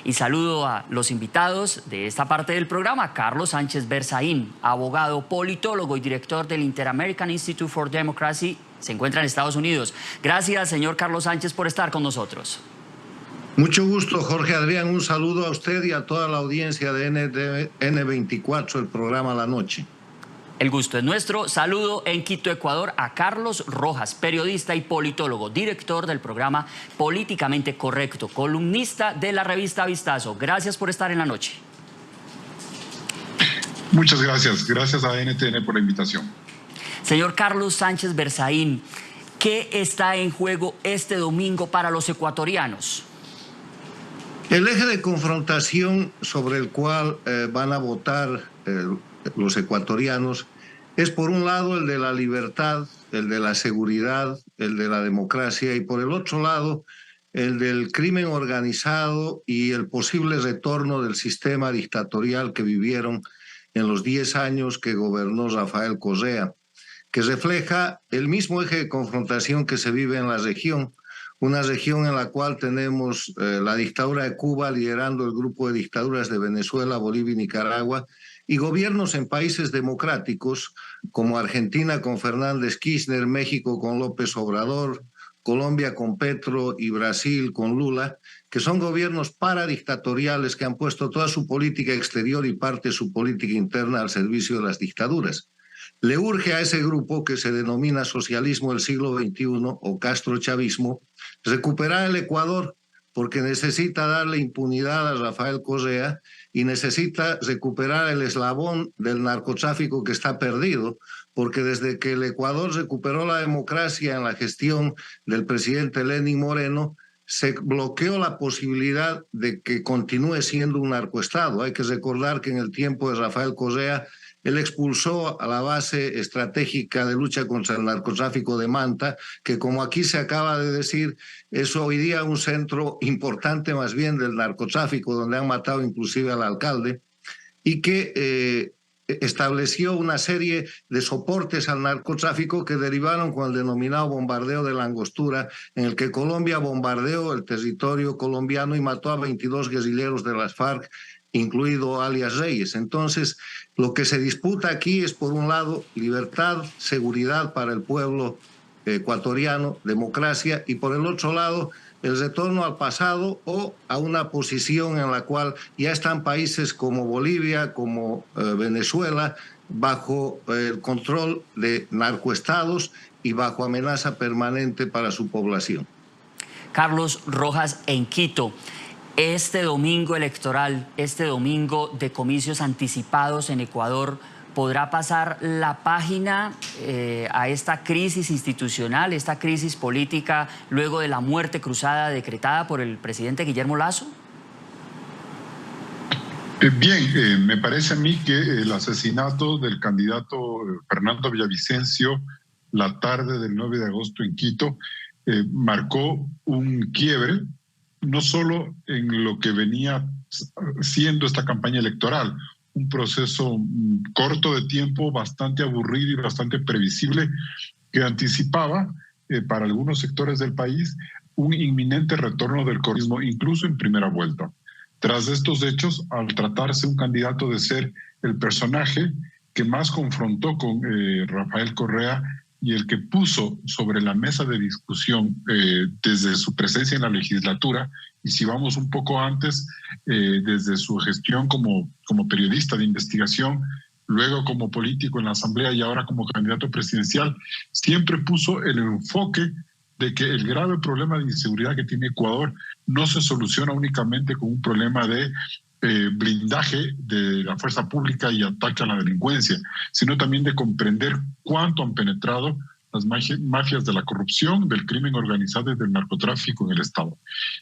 Y saludo a los invitados de esta parte del programa. Carlos Sánchez Berzaín, abogado, politólogo y director del Inter-American Institute for Democracy, se encuentra en Estados Unidos. Gracias, señor Carlos Sánchez, por estar con nosotros. Mucho gusto, Jorge Adrián. Un saludo a usted y a toda la audiencia de N24, el programa La Noche. El gusto es nuestro. Saludo en Quito, Ecuador, a Carlos Rojas, periodista y politólogo, director del programa Políticamente Correcto, columnista de la revista Vistazo. Gracias por estar en La Noche. Muchas gracias. Gracias a NTN por la invitación. Señor Carlos Sánchez Berzaín, ¿qué está en juego este domingo para los ecuatorianos? El eje de confrontación sobre el cual van a votar los ecuatorianos es, por un lado, el de la libertad, el de la seguridad, el de la democracia, y por el otro lado, el del crimen organizado y el posible retorno del sistema dictatorial que vivieron en los 10 años que gobernó Rafael Correa, que refleja el mismo eje de confrontación que se vive en la región, una región en la cual tenemos la dictadura de Cuba liderando el grupo de dictaduras de Venezuela, Bolivia y Nicaragua, y gobiernos en países democráticos como Argentina con Fernández Kirchner, México con López Obrador, Colombia con Petro y Brasil con Lula, que son gobiernos paradictatoriales que han puesto toda su política exterior y parte de su política interna al servicio de las dictaduras. Le urge a ese grupo, que se denomina socialismo del siglo XXI o castrochavismo, recuperar el Ecuador, porque necesita darle impunidad a Rafael Correa y necesita recuperar el eslabón del narcotráfico que está perdido, porque desde que el Ecuador recuperó la democracia en la gestión del presidente Lenín Moreno, se bloqueó la posibilidad de que continúe siendo un narcoestado. Hay que recordar que en el tiempo de Rafael Correa, él expulsó a la base estratégica de lucha contra el narcotráfico de Manta, que, como aquí se acaba de decir, es hoy día un centro importante más bien del narcotráfico, donde han matado inclusive al alcalde, y que estableció una serie de soportes al narcotráfico que derivaron con el denominado bombardeo de la Angostura, en el que Colombia bombardeó el territorio colombiano y mató a 22 guerrilleros de las FARC, incluido alias Reyes. Entonces, lo que se disputa aquí es, por un lado, libertad, seguridad para el pueblo ecuatoriano, democracia, y por el otro lado, el retorno al pasado o a una posición en la cual ya están países como Bolivia, como Venezuela, bajo el control de narcoestados y bajo amenaza permanente para su población. Carlos Rojas, en Quito. Este domingo electoral, este domingo de comicios anticipados en Ecuador, ¿podrá pasar la página a esta crisis institucional, esta crisis política, luego de la muerte cruzada decretada por el presidente Guillermo Lasso? Bien, me parece a mí que el asesinato del candidato Fernando Villavicencio la tarde del 9 de agosto en Quito marcó un quiebre, no solo en lo que venía siendo esta campaña electoral, un proceso corto de tiempo, bastante aburrido y bastante previsible, que anticipaba para algunos sectores del país un inminente retorno del correísmo, incluso en primera vuelta. Tras estos hechos, al tratarse un candidato de ser el personaje que más confrontó con Rafael Correa y el que puso sobre la mesa de discusión desde su presencia en la legislatura, y si vamos un poco antes, desde su gestión como periodista de investigación, luego como político en la Asamblea y ahora como candidato presidencial, siempre puso el enfoque de que el grave problema de inseguridad que tiene Ecuador no se soluciona únicamente con un problema de blindaje de la fuerza pública y ataque a la delincuencia, sino también de comprender cuánto han penetrado las mafias de la corrupción, del crimen organizado y del narcotráfico en el Estado.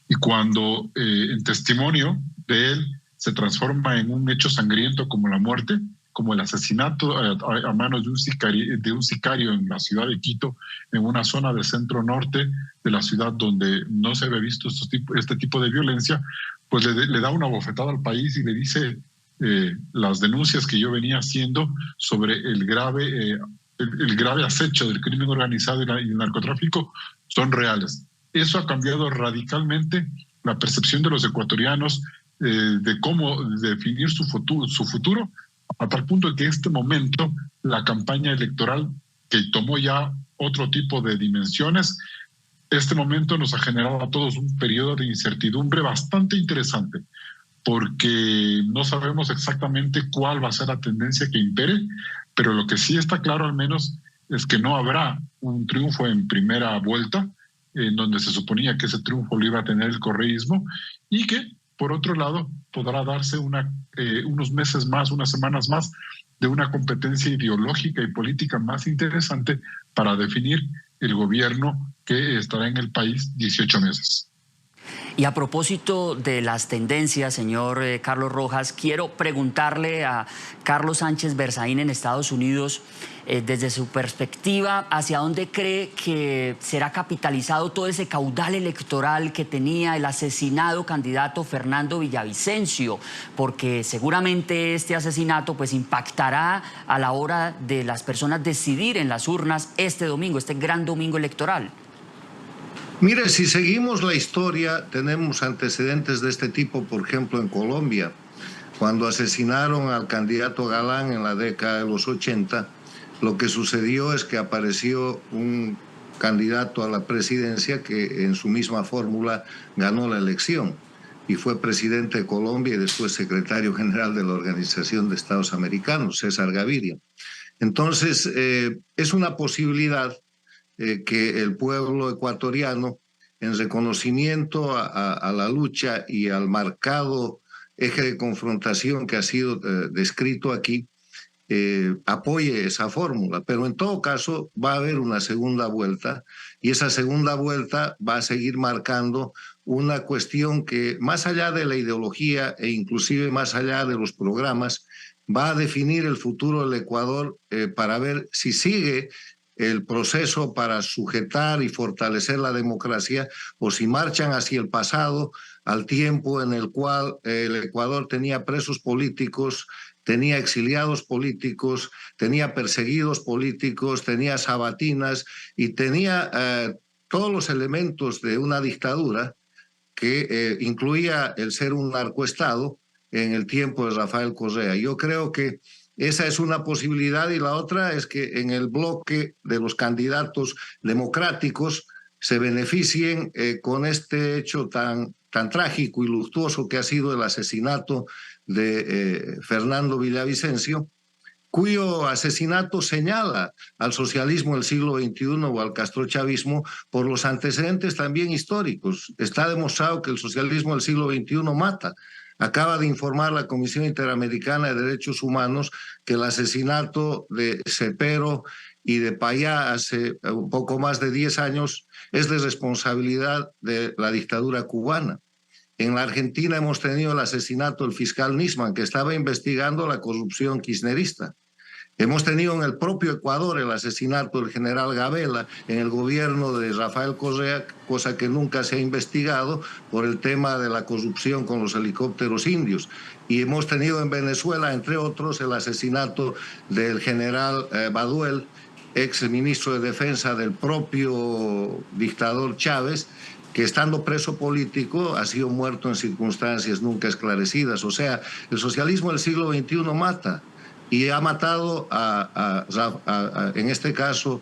Y cuando en testimonio de él se transforma en un hecho sangriento como la muerte, como el asesinato a manos de un sicario en la ciudad de Quito, en una zona del centro norte de la ciudad donde no se había visto este tipo de violencia, pues le da una bofetada al país y le dice las denuncias que yo venía haciendo sobre el grave acecho del crimen organizado y el narcotráfico son reales. Eso ha cambiado radicalmente la percepción de los ecuatorianos de cómo definir su futuro, a tal punto que en este momento la campaña electoral, que tomó ya otro tipo de dimensiones, este momento nos ha generado a todos un periodo de incertidumbre bastante interesante, porque no sabemos exactamente cuál va a ser la tendencia que impere, pero lo que sí está claro al menos es que no habrá un triunfo en primera vuelta, en donde se suponía que ese triunfo lo iba a tener el correísmo, y que, por otro lado, podrá darse unos meses más, unas semanas más, de una competencia ideológica y política más interesante para definir el gobierno que estará en el país 18 meses. Y a propósito de las tendencias, señor Carlos Rojas, quiero preguntarle a Carlos Sánchez Berzaín en Estados Unidos, desde su perspectiva, ¿hacia dónde cree que será capitalizado todo ese caudal electoral que tenía el asesinado candidato Fernando Villavicencio? Porque seguramente este asesinato pues impactará a la hora de las personas decidir en las urnas este domingo, este gran domingo electoral. Mire, si seguimos la historia, tenemos antecedentes de este tipo, por ejemplo, en Colombia, cuando asesinaron al candidato Galán en la década de los 80, lo que sucedió es que apareció un candidato a la presidencia que en su misma fórmula ganó la elección y fue presidente de Colombia y después secretario general de la Organización de Estados Americanos, César Gaviria. Entonces, es una posibilidad que el pueblo ecuatoriano, en reconocimiento a la lucha y al marcado eje de confrontación que ha sido descrito aquí, apoye esa fórmula. Pero en todo caso va a haber una segunda vuelta y esa segunda vuelta va a seguir marcando una cuestión que, más allá de la ideología e inclusive más allá de los programas, va a definir el futuro del Ecuador para ver si sigue el proceso para sujetar y fortalecer la democracia o si marchan hacia el pasado, al tiempo en el cual el Ecuador tenía presos políticos, tenía exiliados políticos, tenía perseguidos políticos, tenía sabatinas y tenía todos los elementos de una dictadura que incluía el ser un narcoestado en el tiempo de Rafael Correa. Yo creo que esa es una posibilidad y la otra es que en el bloque de los candidatos democráticos se beneficien con este hecho tan trágico y luctuoso que ha sido el asesinato de Fernando Villavicencio, cuyo asesinato señala al socialismo del siglo XXI o al castrochavismo por los antecedentes también históricos. Está demostrado que el socialismo del siglo XXI mata. Acaba de informar la Comisión Interamericana de Derechos Humanos que el asesinato de Cepero y de Payá hace un poco más de 10 años es de responsabilidad de la dictadura cubana. En la Argentina hemos tenido el asesinato del fiscal Nisman, que estaba investigando la corrupción kirchnerista. Hemos tenido en el propio Ecuador el asesinato del general Gabela en el gobierno de Rafael Correa, cosa que nunca se ha investigado por el tema de la corrupción con los helicópteros indios. Y hemos tenido en Venezuela, entre otros, el asesinato del general Baduel, ex ministro de Defensa del propio dictador Chávez, que estando preso político ha sido muerto en circunstancias nunca esclarecidas. O sea, el socialismo del siglo XXI mata. Y ha matado, en este caso,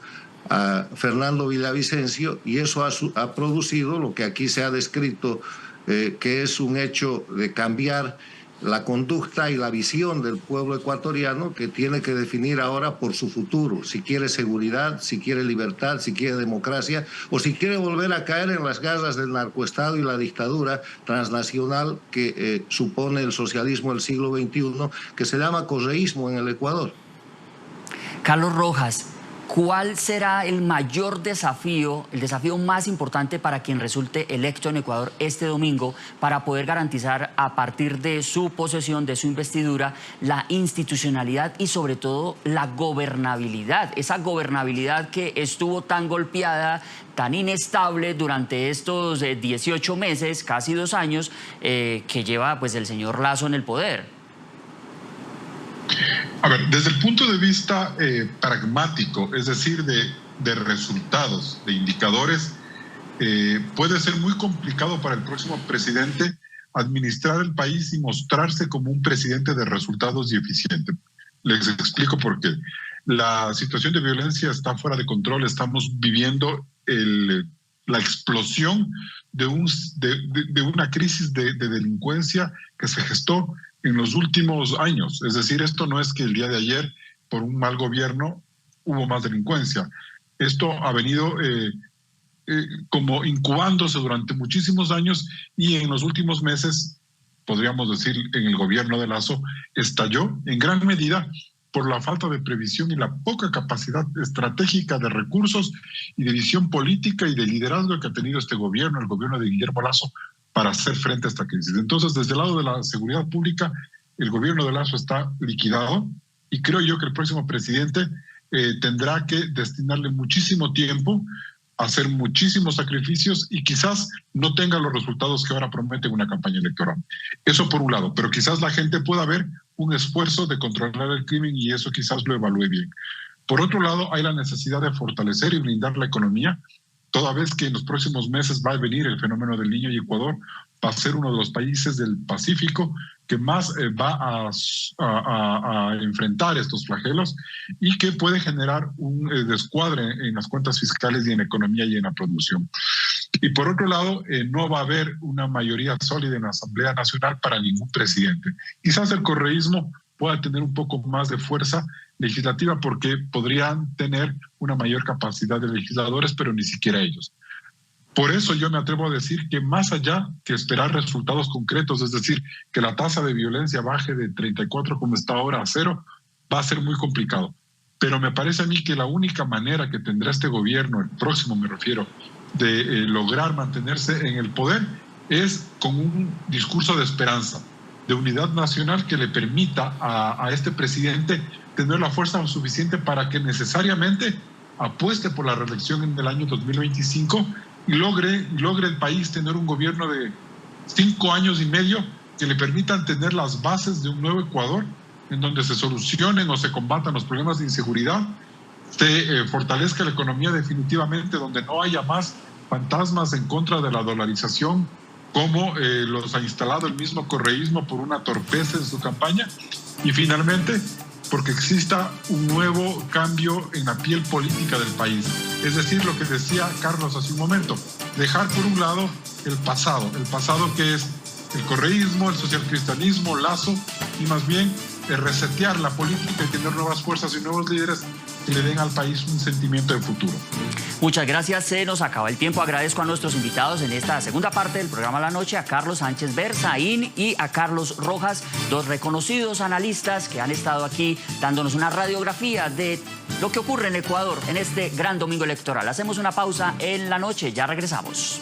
a Fernando Villavicencio, y eso ha producido lo que aquí se ha descrito, que es un hecho de cambiar la conducta y la visión del pueblo ecuatoriano, que tiene que definir ahora por su futuro, si quiere seguridad, si quiere libertad, si quiere democracia, o si quiere volver a caer en las garras del narcoestado y la dictadura transnacional que supone el socialismo del siglo XXI, que se llama correísmo en el Ecuador. Carlos Rojas, ¿cuál será el mayor desafío, el desafío más importante para quien resulte electo en Ecuador este domingo para poder garantizar a partir de su posesión, de su investidura, la institucionalidad y sobre todo la gobernabilidad? Esa gobernabilidad que estuvo tan golpeada, tan inestable durante estos 18 meses, casi 2 años, que lleva pues el señor Lasso en el poder. A ver, desde el punto de vista pragmático, es decir, de resultados, de indicadores, puede ser muy complicado para el próximo presidente administrar el país y mostrarse como un presidente de resultados y eficiente. Les explico por qué. La situación de violencia está fuera de control. Estamos viviendo la explosión de una crisis de delincuencia que se gestó en los últimos años. Es decir, esto no es que el día de ayer, por un mal gobierno, hubo más delincuencia. Esto ha venido como incubándose durante muchísimos años y en los últimos meses, podríamos decir, en el gobierno de Lasso, estalló en gran medida por la falta de previsión y la poca capacidad estratégica de recursos y de visión política y de liderazgo que ha tenido este gobierno, el gobierno de Guillermo Lasso, para hacer frente a esta crisis. Entonces, desde el lado de la seguridad pública, el gobierno de Lasso está liquidado y creo yo que el próximo presidente tendrá que destinarle muchísimo tiempo, hacer muchísimos sacrificios y quizás no tenga los resultados que ahora promete una campaña electoral. Eso por un lado, pero quizás la gente pueda ver un esfuerzo de controlar el crimen y eso quizás lo evalúe bien. Por otro lado, hay la necesidad de fortalecer y blindar la economía, toda vez que en los próximos meses va a venir el fenómeno del Niño y Ecuador va a ser uno de los países del Pacífico que más va a enfrentar estos flagelos y que puede generar un descuadre en las cuentas fiscales y en la economía y en la producción. Y por otro lado, no va a haber una mayoría sólida en la Asamblea Nacional para ningún presidente. Quizás el correísmo pueda tener un poco más de fuerza legislativa porque podrían tener una mayor capacidad de legisladores, pero ni siquiera ellos. Por eso yo me atrevo a decir que más allá que esperar resultados concretos, es decir, que la tasa de violencia baje de 34 como está ahora a 0, va a ser muy complicado. Pero me parece a mí que la única manera que tendrá este gobierno, el próximo me refiero, de lograr mantenerse en el poder es con un discurso de esperanza, de unidad nacional que le permita a este presidente tener la fuerza suficiente para que necesariamente apueste por la reelección en el año 2025 y logre el país tener un gobierno de 5 años y medio que le permitan tener las bases de un nuevo Ecuador en donde se solucionen o se combatan los problemas de inseguridad, se fortalezca la economía definitivamente, donde no haya más fantasmas en contra de la dolarización como los ha instalado el mismo correísmo por una torpeza en su campaña, y finalmente porque exista un nuevo cambio en la piel política del país. Es decir, lo que decía Carlos hace un momento, dejar por un lado el pasado que es el correísmo, el socialcristianismo, Lasso, y más bien resetear la política y tener nuevas fuerzas y nuevos líderes que le den al país un sentimiento de futuro. Muchas gracias, se nos acaba el tiempo. Agradezco a nuestros invitados en esta segunda parte del programa La Noche, a Carlos Sánchez Berzaín y a Carlos Rojas, dos reconocidos analistas que han estado aquí dándonos una radiografía de lo que ocurre en Ecuador en este gran domingo electoral. Hacemos una pausa en La Noche, ya regresamos.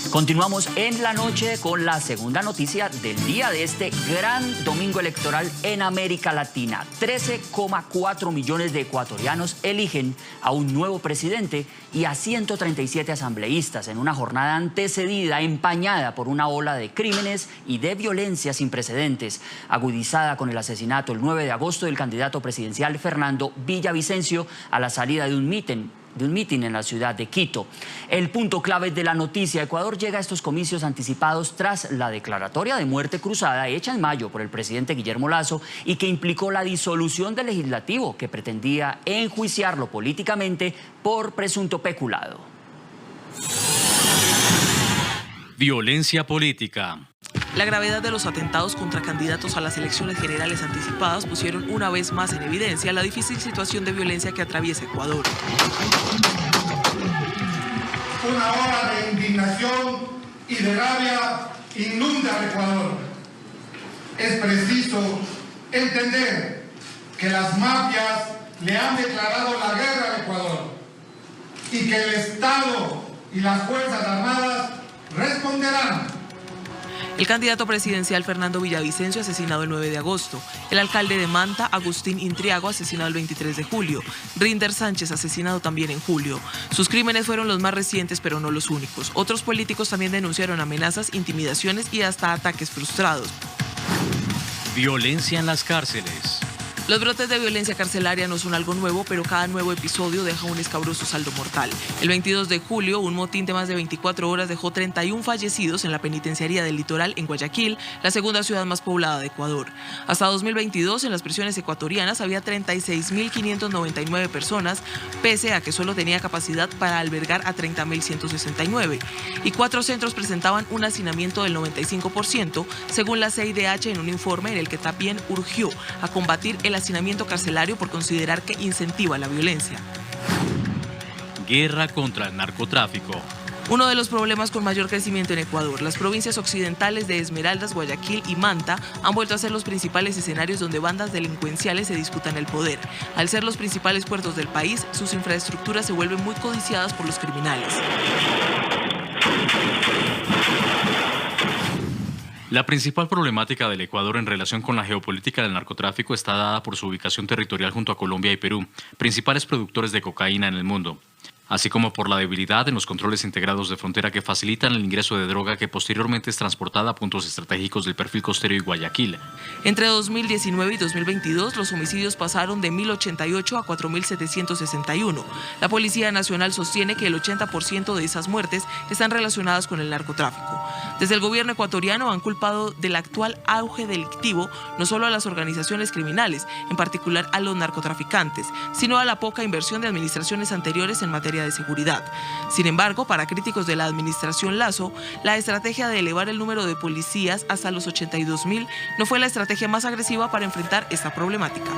Continuamos en La Noche con la segunda noticia del día de este gran domingo electoral en América Latina. 13,4 millones de ecuatorianos eligen a un nuevo presidente y a 137 asambleístas en una jornada antecedida, empañada por una ola de crímenes y de violencia sin precedentes, agudizada con el asesinato el 9 de agosto del candidato presidencial Fernando Villavicencio a la salida de un mitin en la ciudad de Quito. El punto clave de la noticia: Ecuador llega a estos comicios anticipados tras la declaratoria de muerte cruzada hecha en mayo por el presidente Guillermo Lasso y que implicó la disolución del legislativo que pretendía enjuiciarlo políticamente por presunto peculado. Violencia política. La gravedad de los atentados contra candidatos a las elecciones generales anticipadas pusieron una vez más en evidencia la difícil situación de violencia que atraviesa Ecuador. Una ola de indignación y de rabia inunda al Ecuador. Es preciso entender que las mafias le han declarado la guerra al Ecuador y que el Estado y las Fuerzas Armadas responderán. El candidato presidencial Fernando Villavicencio, asesinado el 9 de agosto. El alcalde de Manta, Agustín Intriago, asesinado el 23 de julio. Rinder Sánchez, asesinado también en julio. Sus crímenes fueron los más recientes, pero no los únicos. Otros políticos también denunciaron amenazas, intimidaciones y hasta ataques frustrados. Violencia en las cárceles. Los brotes de violencia carcelaria no son algo nuevo, pero cada nuevo episodio deja un escabroso saldo mortal. El 22 de julio, un motín de más de 24 horas dejó 31 fallecidos en la penitenciaría del Litoral en Guayaquil, la segunda ciudad más poblada de Ecuador. Hasta 2022, en las prisiones ecuatorianas había 36.599 personas, pese a que solo tenía capacidad para albergar a 30.169. Y 4 centros presentaban un hacinamiento del 95%, según la CIDH en un informe en el que también urgió a combatir el hacinamiento carcelario por considerar que incentiva la violencia. Guerra contra el narcotráfico. Uno de los problemas con mayor crecimiento en Ecuador, las provincias occidentales de Esmeraldas, Guayaquil y Manta han vuelto a ser los principales escenarios donde bandas delincuenciales se disputan el poder. Al ser los principales puertos del país, sus infraestructuras se vuelven muy codiciadas por los criminales. La principal problemática del Ecuador en relación con la geopolítica del narcotráfico está dada por su ubicación territorial junto a Colombia y Perú, principales productores de cocaína en el mundo, así como por la debilidad en los controles integrados de frontera que facilitan el ingreso de droga que posteriormente es transportada a puntos estratégicos del perfil costero y Guayaquil. Entre 2019 y 2022, los homicidios pasaron de 1.088 a 4.761. La Policía Nacional sostiene que el 80% de esas muertes están relacionadas con el narcotráfico. Desde el gobierno ecuatoriano han culpado del actual auge delictivo no solo a las organizaciones criminales, en particular a los narcotraficantes, sino a la poca inversión de administraciones anteriores en materia de seguridad. Sin embargo, para críticos de la administración Lazo, la estrategia de elevar el número de policías hasta los 82.000 no fue la estrategia más agresiva para enfrentar esta problemática.